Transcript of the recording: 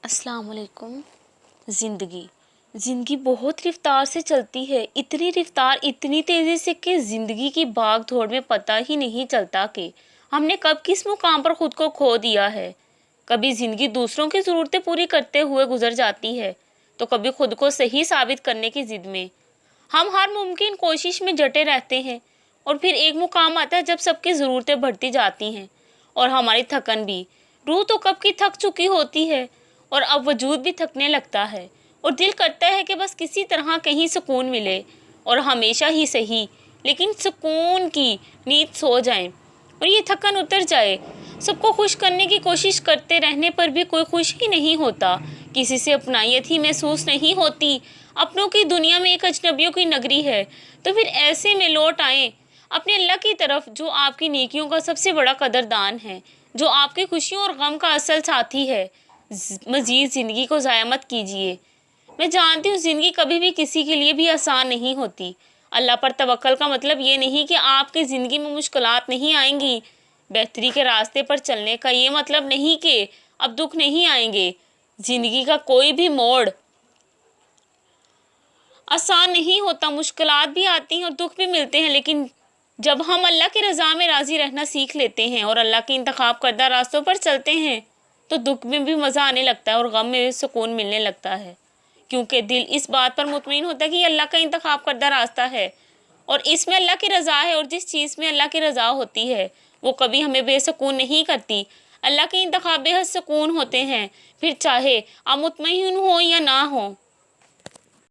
السلام علیکم۔ زندگی بہت رفتار سے چلتی ہے، اتنی رفتار اتنی تیزی سے کہ زندگی کی بھاگ دوڑ میں پتہ ہی نہیں چلتا کہ ہم نے کب کس مقام پر خود کو کھو دیا ہے۔ کبھی زندگی دوسروں کی ضرورتیں پوری کرتے ہوئے گزر جاتی ہے تو کبھی خود کو صحیح ثابت کرنے کی ضد میں ہم ہر ممکن کوشش میں جٹے رہتے ہیں، اور پھر ایک مقام آتا ہے جب سب کی ضرورتیں بڑھتی جاتی ہیں اور ہماری تھکن بھی۔ روح تو کب کی تھک چکی ہوتی ہے اور اب وجود بھی تھکنے لگتا ہے، اور دل کرتا ہے کہ بس کسی طرح کہیں سکون ملے، اور ہمیشہ ہی صحیح لیکن سکون کی نیند سو جائیں اور یہ تھکن اتر جائے۔ سب کو خوش کرنے کی کوشش کرتے رہنے پر بھی کوئی خوش ہی نہیں ہوتا، کسی سے اپنائیت ہی محسوس نہیں ہوتی، اپنوں کی دنیا میں ایک اجنبیوں کی نگری ہے۔ تو پھر ایسے میں لوٹ آئیں اپنے اللہ کی طرف، جو آپ کی نیکیوں کا سب سے بڑا قدردان ہے، جو آپ کی خوشیوں اور غم کا اصل ساتھی ہے۔ مزید زندگی کو ضائع مت کیجیے۔ میں جانتی ہوں زندگی کبھی بھی کسی کے لیے بھی آسان نہیں ہوتی۔ اللہ پر توکل کا مطلب یہ نہیں کہ آپ کی زندگی میں مشکلات نہیں آئیں گی۔ بہتری کے راستے پر چلنے کا یہ مطلب نہیں کہ اب دکھ نہیں آئیں گے۔ زندگی کا کوئی بھی موڑ آسان نہیں ہوتا، مشکلات بھی آتی ہیں اور دکھ بھی ملتے ہیں، لیکن جب ہم اللہ کی رضا میں راضی رہنا سیکھ لیتے ہیں اور اللہ کے انتخاب کردہ راستوں پر چلتے ہیں تو دکھ میں بھی مزہ آنے لگتا ہے اور غم میں بھی سکون ملنے لگتا ہے، کیونکہ دل اس بات پر مطمئن ہوتا ہے کہ یہ اللہ کا انتخاب کردہ راستہ ہے اور اس میں اللہ کی رضا ہے، اور جس چیز میں اللہ کی رضا ہوتی ہے وہ کبھی ہمیں بے سکون نہیں کرتی۔ اللہ کے انتخاب بے حد سکون ہوتے ہیں، پھر چاہے آپ مطمئن ہوں یا نہ ہوں۔